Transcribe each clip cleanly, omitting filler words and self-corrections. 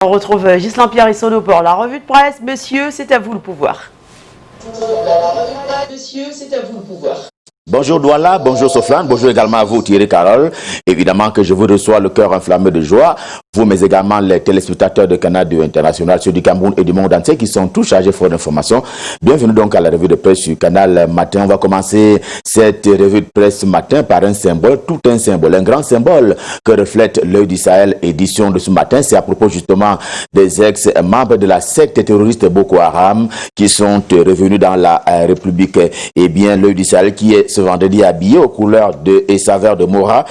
On retrouve Ghislain Pierre et Sonoport. La revue de presse, messieurs, c'est à vous le pouvoir. Messieurs, c'est à vous le pouvoir. Bonjour Douala, bonjour Sofiane, bonjour également à vous Thierry Carole. Évidemment que je vous reçois le cœur enflammé de joie, vous mais également les téléspectateurs de Canal 2 International, ceux du Cameroun et du monde entier qui sont tous chargés fort d'informations. Bienvenue donc à la revue de presse sur Canal Matin. On va commencer cette revue de presse ce matin par un symbole, tout un symbole, un grand symbole que reflète l'œil du Sahel édition de ce matin. C'est à propos justement des ex-membres de la secte terroriste Boko Haram qui sont revenus dans la République. Eh bien, l'œil du Sahel qui est ce vendredi habillé aux couleurs et saveurs de Mora,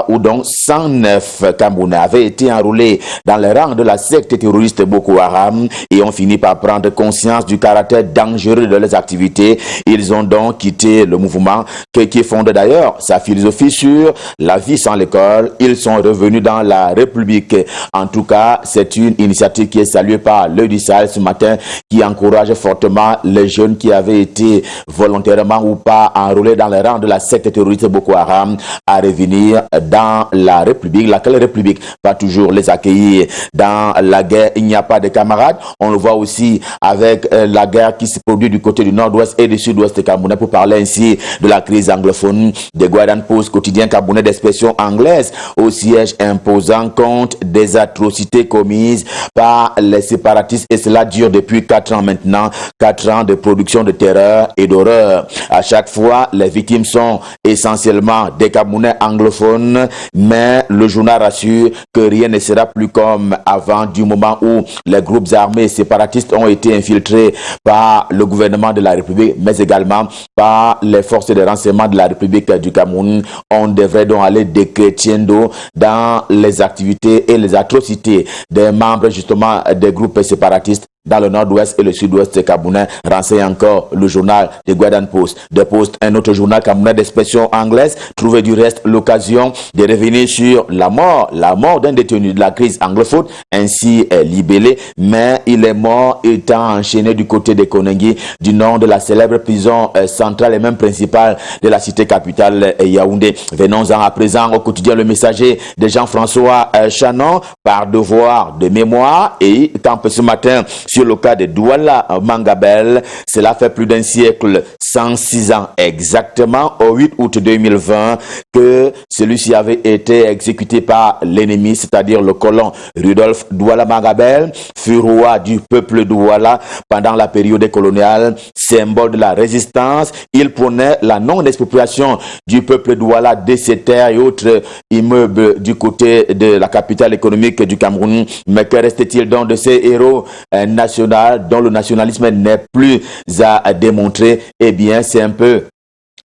où donc 109 Camerounais avaient été enrôlés dans les rangs de la secte terroriste Boko Haram et ont fini par prendre conscience du caractère dangereux de leurs activités. Ils ont donc quitté le mouvement qui fonde d'ailleurs sa philosophie sur la vie sans l'école. Ils sont revenus dans la République. En tout cas, c'est une initiative qui est saluée par l'œil du Sahel ce matin, qui encourage fortement les jeunes qui avaient été volontairement ou pas enrôlés dans les rangs de la secte terroriste Boko Haram à revenir dans la République. Laquelle République va toujours les accueillir? Dans la guerre, il n'y a pas de camarades. On le voit aussi avec la guerre qui se produit du côté du nord-ouest et du sud-ouest camerounais, pour parler ainsi de la crise anglophone. The Guardian Post, quotidien camerounais d'expression anglaise, au siège imposant compte des atrocités commises par les séparatistes, et cela dure depuis 4 ans maintenant. 4 ans de production de terreur et d'horreur. À chaque fois, les victimes sont essentiellement des Camerounais anglophones, mais le journal rassure que rien ne sera plus comme avant, du moment où les groupes armés séparatistes ont été infiltrés par le gouvernement de la République, mais également par les forces de renseignement de la République du Cameroun. On devrait donc aller décrétiendo dans les activités et les atrocités des membres justement des groupes séparatistes dans le nord-ouest et le sud-ouest camerounais, renseigne encore le journal The Guardian Post. The Post, un autre journal camerounais d'expression anglaise, trouvait du reste l'occasion de revenir sur la mort d'un détenu de la crise anglophone, ainsi libellé, mais il est mort étant enchaîné du côté de Konengi, du nom de la célèbre prison centrale et même principale de la cité capitale Yaoundé. Venons-en à présent au quotidien Le Messager de Jean-François Chanon, par devoir de mémoire, et campe ce matin sur le cas de Douala Mangabel. Cela fait plus d'un siècle, 106 ans exactement, au 8 août 2020, que celui-ci avait été exécuté par l'ennemi, c'est-à-dire le colon Rudolf Douala Mangabel, fut roi du peuple Douala pendant la période coloniale, symbole de la résistance. Il prônait la non-expropriation du peuple Douala de ses terres et autres immeubles du côté de la capitale économique du Cameroun. Mais que reste-t-il donc de ces héros national dont le nationalisme n'est plus à démontrer? Eh bien, c'est un peu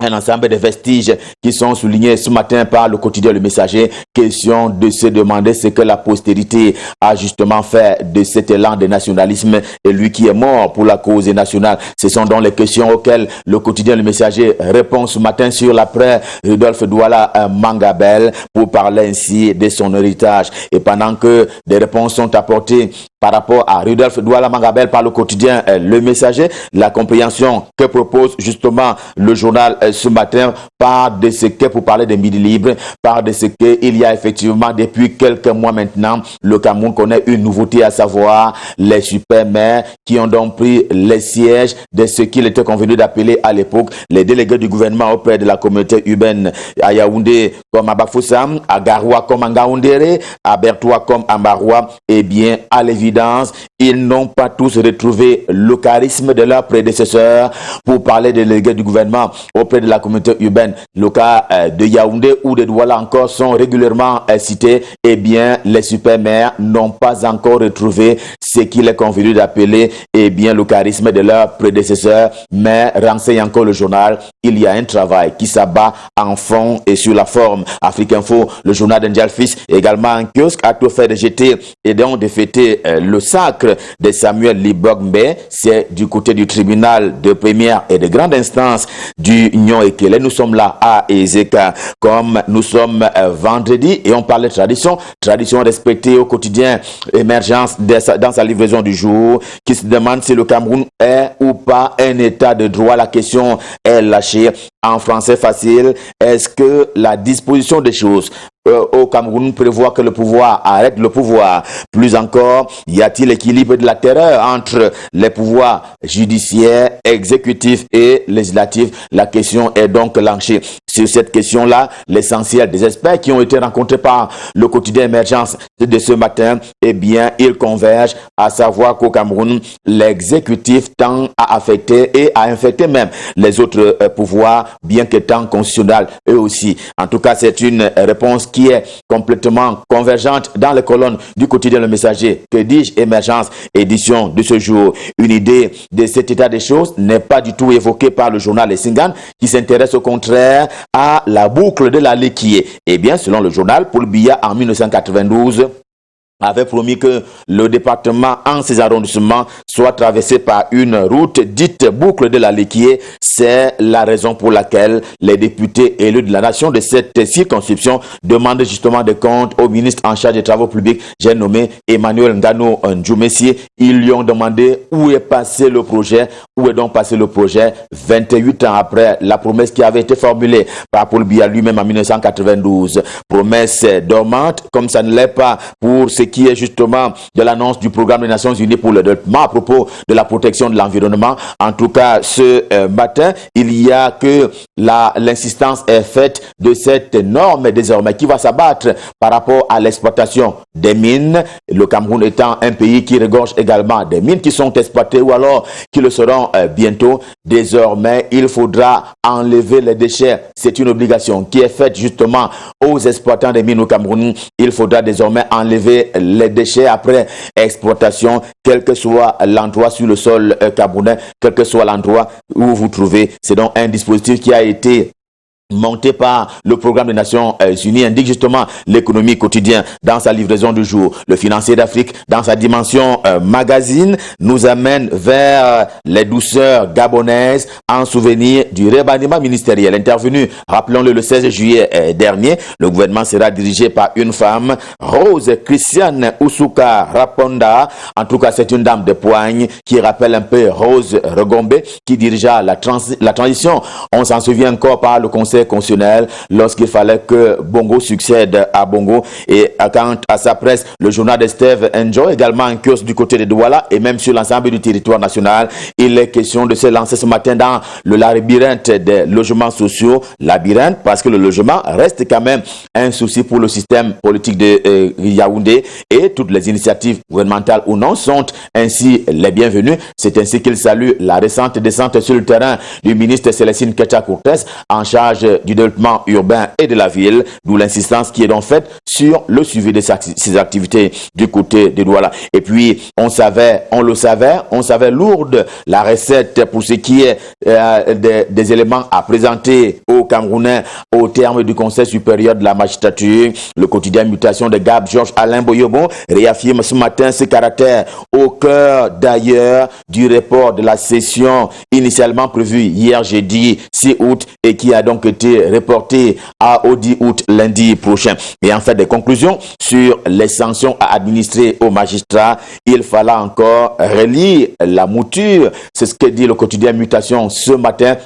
un ensemble de vestiges qui sont soulignés ce matin par le quotidien Le Messager. Question de se demander ce que la postérité a justement fait de cet élan de nationalisme, et lui qui est mort pour la cause nationale. Ce sont donc les questions auxquelles le quotidien Le Messager répond ce matin sur l'après Rudolf Douala Mangabel, pour parler ainsi de son héritage. Et pendant que des réponses sont apportées par rapport à Rudolf Douala Mangabel par le quotidien Le Messager, la compréhension que propose justement le journal ce matin part de ce qu'est, pour parler de Midi Libre, part de ce qu'il y a effectivement depuis quelques mois maintenant, le Cameroun connaît une nouveauté, à savoir les super-maires qui ont donc pris les sièges de ce qu'il était convenu d'appeler à l'époque les délégués du gouvernement auprès de la communauté urbaine, à Yaoundé comme à Bafoussam, à Garoua comme à Ngaoundéré, à Bertoua comme à Maroua. Eh bien, à l'évidence, ils n'ont pas tous retrouvé le charisme de leurs prédécesseurs. Pour parler des délégués du gouvernement auprès de la communauté urbaine, le cas de Yaoundé ou de Douala encore sont régulièrement cités. Eh bien, les super-maires n'ont pas encore retrouvé ce qu'il est convenu d'appeler bien le charisme de leurs prédécesseurs. Mais renseigne encore le journal, il y a un travail qui s'abat en fond et sur la forme. Afrique Info, le journal d'Angel Fils, également en kiosque, a tout fait de jeter et donc de fêter le sacre de Samuel Libogmbe. C'est du côté du tribunal de première et de grande instance du Nyon Ekele. Nous sommes là à Ezeka, comme nous sommes vendredi, et on parle de tradition respectée au quotidien Émergence dans sa livraison du jour, qui se demande si le Cameroun est ou pas un état de droit. La question est lâchée en français facile. Est-ce que la disposition des choses au Cameroun prévoit que le pouvoir arrête le pouvoir. Plus encore, y a-t-il l'équilibre de la terreur entre les pouvoirs judiciaires, exécutifs et législatifs? La question est donc lancée. Sur cette question-là, l'essentiel des experts qui ont été rencontrés par le quotidien Émergence de ce matin, eh bien, ils convergent à savoir qu'au Cameroun, l'exécutif tend à affecter et à infecter même les autres pouvoirs, bien qu'étant constitutionnels eux aussi. En tout cas, c'est une réponse qui est complètement convergente dans les colonnes du quotidien Le Messager. Que dis-je, Émergence, édition de ce jour. Une idée de cet état des choses n'est pas du tout évoquée par le journal Les Singan, qui s'intéresse au contraire à la boucle de la Léquier. Eh bien, selon le journal, Paul Biya, en 1992, avait promis que le département en ses arrondissements soit traversé par une route dite boucle de la Léquier. C'est la raison pour laquelle les députés élus de la nation de cette circonscription demandent justement des comptes au ministre en charge des travaux publics, j'ai nommé Emmanuel Ngano Ndjoumessi. Ils lui ont demandé où est passé le projet, où est donc passé le projet 28 ans après la promesse qui avait été formulée par Paul Biya lui-même en 1992. Promesse dormante, comme ça ne l'est pas pour ce qui est justement de l'annonce du programme des Nations Unies pour le développement à propos de la protection de l'environnement. En tout cas, ce matin, il y a que l'insistance est faite de cette norme désormais qui va s'abattre par rapport à l'exploitation des mines. Le Cameroun étant un pays qui regorge également des mines qui sont exploitées ou alors qui le seront bientôt. Désormais, il faudra enlever les déchets. C'est une obligation qui est faite justement aux exploitants des mines au Cameroun. Il faudra désormais enlever les déchets après exploitation, quel que soit l'endroit sur le sol camerounais, quel que soit l'endroit où vous trouvez. C'est donc un dispositif qui a été monté par le programme des Nations Unies, indique justement l'économie quotidienne dans sa livraison du jour. Le financier d'Afrique, dans sa dimension magazine, nous amène vers les douceurs gabonaises en souvenir du remaniement ministériel intervenu, rappelons-le, le 16 juillet dernier. Le gouvernement sera dirigé par une femme, Rose Christiane Oussouka Raponda. En tout cas, c'est une dame de poigne qui rappelle un peu Rose Regombe, qui dirigea la transition. On s'en souvient encore par le Conseil constitutionnel lorsqu'il fallait que Bongo succède à Bongo. Et quant à sa presse, le journal de Steve Enjoy, également en kiosque du côté de Douala et même sur l'ensemble du territoire national, il est question de se lancer ce matin dans le labyrinthe des logements sociaux. Labyrinthe parce que le logement reste quand même un souci pour le système politique de Yaoundé, et toutes les initiatives gouvernementales ou non sont ainsi les bienvenues. C'est ainsi qu'il salue la récente descente sur le terrain du ministre Célestine Kecha-Courtès en charge du développement urbain et de la ville, d'où l'insistance qui est donc faite sur le suivi de ces activités du côté de Douala. Et puis, on savait lourde la recette pour ce qui est des éléments à présenter aux Camerounais au terme du Conseil supérieur de la magistrature. Le quotidien Mutation de Gab Georges Alain Boyobo réaffirme ce matin ce caractère au cœur d'ailleurs du report de la session initialement prévue hier jeudi 6 août et qui a donc été reporté au 10 août lundi prochain. Et en fait, des conclusions sur les sanctions à administrer aux magistrats. Il fallait encore relire la mouture. C'est ce que dit le quotidien Mutation ce matin,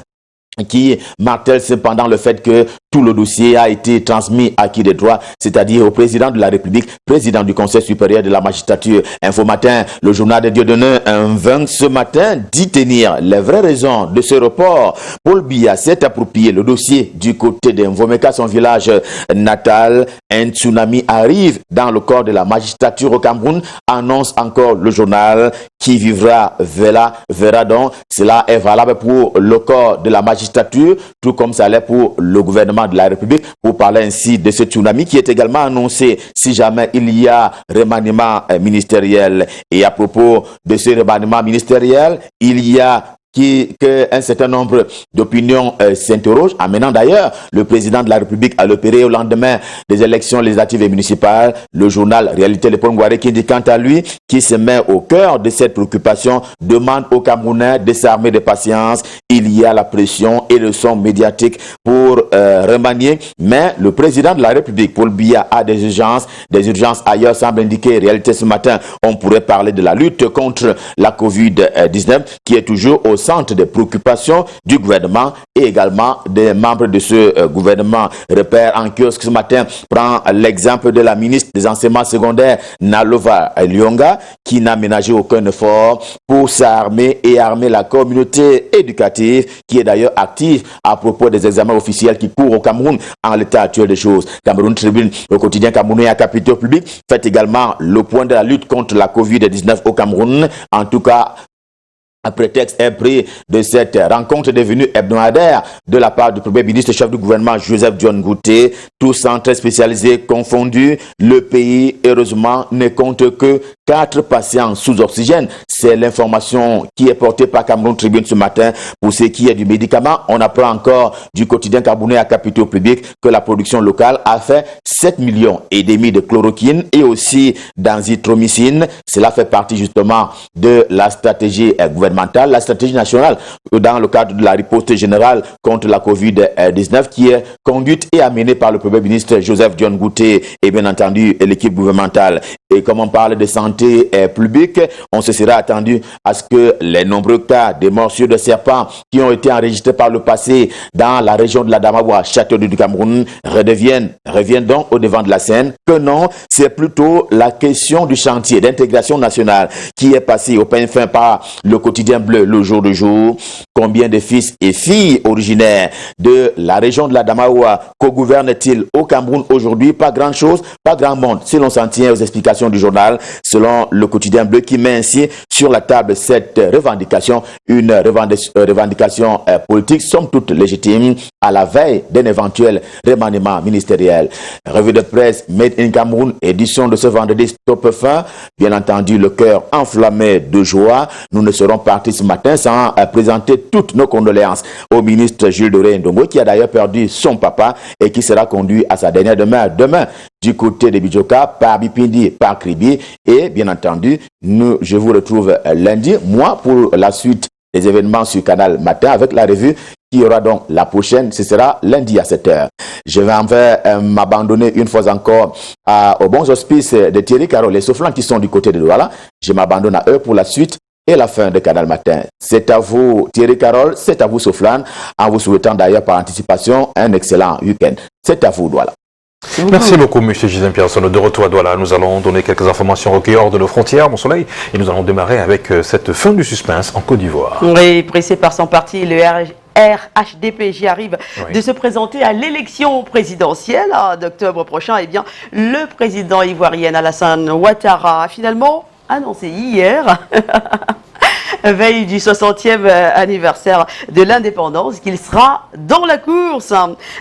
qui martèle cependant le fait que tout le dossier a été transmis à qui de droit, c'est-à-dire au président de la République, président du Conseil supérieur de la magistrature. Info Matin, le journal de Dieudonné, un 20 ce matin, dit tenir les vraies raisons de ce report. Paul Biya s'est approprié le dossier du côté d'Invomeka, son village natal. Un tsunami arrive dans le corps de la magistrature au Cameroun, annonce encore le journal. Qui vivra verra donc. Cela est valable pour le corps de la magistrature, tout comme ça l'est pour le gouvernement de la République, pour parler ainsi de ce tsunami qui est également annoncé si jamais il y a remaniement ministériel. Et à propos de ce remaniement ministériel, il y a qu'un certain nombre d'opinions s'interrogent, amenant d'ailleurs le président de la République à l'opérer au lendemain des élections législatives et municipales. Le journal Réalité Le Pongouaré qui dit quant à lui qui se met au cœur de cette préoccupation, demande aux Camerounais de s'armer de patience. Il y a la pression et le son médiatique pour remanier, mais le président de la République, Paul Biya, a des urgences ailleurs, semble indiquer. Réalité ce matin, on pourrait parler de la lutte contre la Covid-19 qui est toujours au centre des préoccupations du gouvernement et également des membres de ce gouvernement. Repère en kiosque ce matin prend l'exemple de la ministre des enseignements secondaires, Nalova Lyonga, qui n'a ménagé aucun effort pour s'armer et armer la communauté éducative qui est d'ailleurs active à propos des examens officiels qui courent au Cameroun en l'état actuel des choses. Cameroun Tribune, le quotidien camerounais à capitaux publics, fait également le point de la lutte contre la Covid-19 au Cameroun. En tout cas, un prétexte est pris de cette rencontre devenue hebdomadaire de la part du Premier ministre chef du gouvernement Joseph John Ngouté. Tous centres spécialisés confondus, le pays, heureusement, ne compte que 4 patients sous oxygène. C'est l'information qui est portée par Cameroun Tribune ce matin. Pour ce qui est du médicament, on apprend encore du quotidien camerounais à capitaux publics que la production locale a fait 7,5 millions de chloroquine et aussi d'azithromycine. Cela fait partie justement de la stratégie gouvernementale, la stratégie nationale dans le cadre de la riposte générale contre la Covid-19 qui est conduite et amenée par le Premier ministre Joseph John Ngouté et bien entendu l'équipe gouvernementale. Et comme on parle de santé publique, on se serait attendu à ce que les nombreux cas de morsures de serpents qui ont été enregistrés par le passé dans la région de la Damawa, Château du Cameroun, reviennent donc au devant de la scène. Que non, c'est plutôt la question du chantier d'intégration nationale qui est passé au pain fin par le quotidien bleu le jour de jour. Combien de fils et filles originaires de la région de la Damawa co-gouvernent-ils au Cameroun aujourd'hui? Pas grand chose, pas grand monde, si l'on s'en tient aux explications du journal, selon le quotidien bleu qui met ainsi sur la table cette revendication, une revendication politique, somme toute légitime, à la veille d'un éventuel remaniement ministériel. Revue de presse Made in Cameroun, édition de ce vendredi Stop Fin. Bien entendu, le cœur enflammé de joie. Nous ne serons partis ce matin sans présenter toutes nos condoléances au ministre Jules Doré Ndongo, qui a d'ailleurs perdu son papa et qui sera conduit à sa dernière demeure demain du côté de Bidjoka par Bipindi, par Kribi. Et bien entendu, je vous retrouve lundi, moi, pour la suite des événements sur Canal Matin avec la revue qui aura donc la prochaine, ce sera lundi à 7h. Je vais enfin m'abandonner une fois encore aux bons auspices de Thierry Carole, les Soflans qui sont du côté de Douala. Je m'abandonne à eux pour la suite et la fin de Canal Matin. C'est à vous Thierry Carole, c'est à vous Soflan, en vous souhaitant d'ailleurs par anticipation un excellent week-end. C'est à vous Douala. Merci beaucoup, M. Gisèle Pierson. De retour à Douala, nous allons donner quelques informations recueillies hors de nos frontières, mon soleil, et nous allons démarrer avec cette fin du suspense en Côte d'Ivoire. Oui, pressé par son parti, le RHDP arrive de se présenter à l'élection présidentielle d'octobre prochain. Eh bien, le président ivoirien Alassane Ouattara a finalement annoncé hier veille du 60e anniversaire de l'indépendance, qu'il sera dans la course.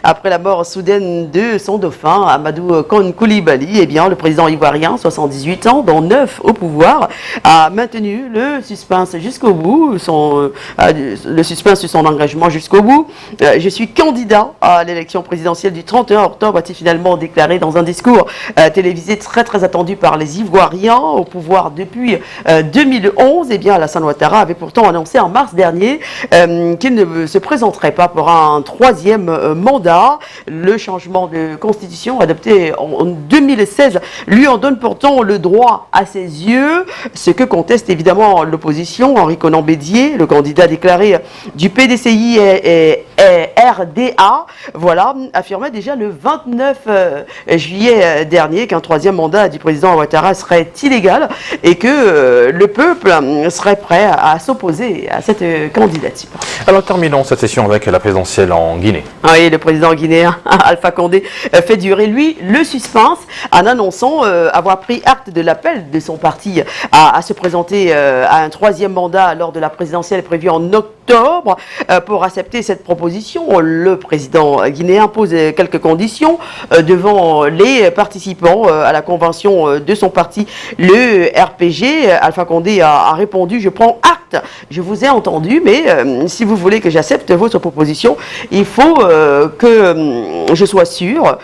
Après la mort soudaine de son dauphin, Amadou Koulibaly, eh bien, le président ivoirien, 78 ans, dont 9 au pouvoir, a maintenu le suspense jusqu'au bout, le suspense sur son engagement jusqu'au bout. Je suis candidat à l'élection présidentielle du 31 octobre, a-t-il finalement déclaré dans un discours télévisé très attendu par les Ivoiriens au pouvoir depuis 2011. Eh bien, Alassane Ouattara avait pourtant annoncé en mars dernier qu'il ne se présenterait pas pour un 3e mandat. Le changement de constitution adopté en 2016 lui en donne pourtant le droit à ses yeux, ce que conteste évidemment l'opposition. Henri Konan Bédier, le candidat déclaré du PDCI et RDA, voilà, affirmait déjà le 29 juillet dernier qu'un 3e mandat du président Ouattara serait illégal et que le peuple serait prêt à s'opposer à cette candidature. Alors terminons cette session avec la présidentielle en Guinée. Oui, le président guinéen Alpha Condé fait durer, lui, le suspense en annonçant avoir pris acte de l'appel de son parti à se présenter à un 3e mandat lors de la présidentielle prévue en octobre. Pour accepter cette proposition, le président guinéen pose quelques conditions devant les participants à la convention de son parti, le RPG. Alpha Condé a répondu: je prends acte certes, je vous ai entendu, mais si vous voulez que j'accepte votre proposition, il faut que je sois sûr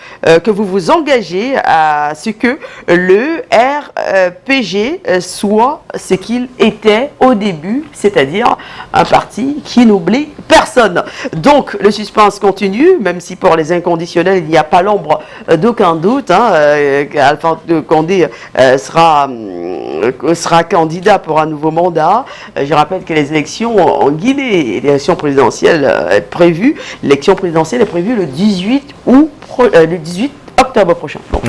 que vous vous engagez à ce que le RPG soit ce qu'il était au début, c'est-à-dire un parti qui n'oublie personne. Donc, le suspense continue, même si pour les inconditionnels, il n'y a pas l'ombre d'aucun doute. Alpha Condé sera candidat pour un nouveau mandat. Je rappelle que les élections en Guinée, l'élection présidentielle est prévue. L'élection présidentielle est prévue le 18 octobre prochain. Donc,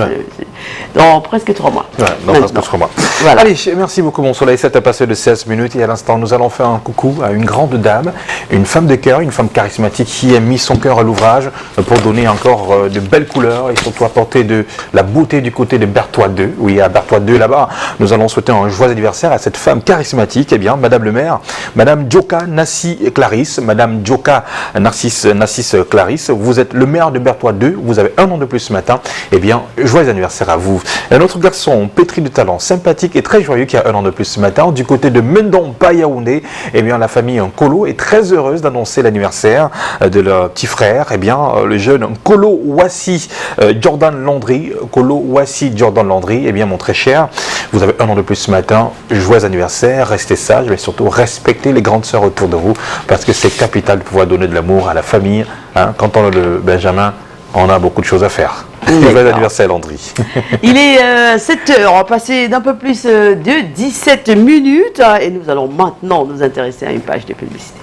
dans presque 3 mois. Ouais, dans presque 3 mois. Voilà. Allez, merci beaucoup, mon soleil. Ça a passé de 16 minutes et à l'instant, nous allons faire un coucou à une grande dame, une femme de cœur, une femme charismatique qui a mis son cœur à l'ouvrage pour donner encore de belles couleurs et surtout apporter de la beauté du côté de Berthois 2. Oui, à Berthois 2, là-bas, nous allons souhaiter un joyeux anniversaire à cette femme charismatique, eh bien, Madame le maire, Madame Djoka Nassi Clarisse, Madame Djoka Nassis Clarisse, vous êtes le maire de Berthois 2, vous avez 1 an de plus ce matin. Eh bien, joyeux anniversaire à vous. Un autre garçon pétri de talent, sympathique et très joyeux qui a 1 an de plus ce matin, du côté de Mendon Yaoundé, eh bien, la famille Nkolo est très heureuse d'annoncer l'anniversaire de leur petit frère, eh bien, le jeune Nkolo Wassi Jordan Landry. Nkolo Wassi Jordan Landry, eh bien, mon très cher, vous avez 1 an de plus ce matin, joyeux anniversaire, restez sage, mais surtout respectez les grandes sœurs autour de vous, parce que c'est capital de pouvoir donner de l'amour à la famille. Quand on a le Benjamin, on a beaucoup de choses à faire. Joyeux anniversaire, Landry. Il est 7h, passé d'un peu plus de 17 minutes, et nous allons maintenant nous intéresser à une page de publicité.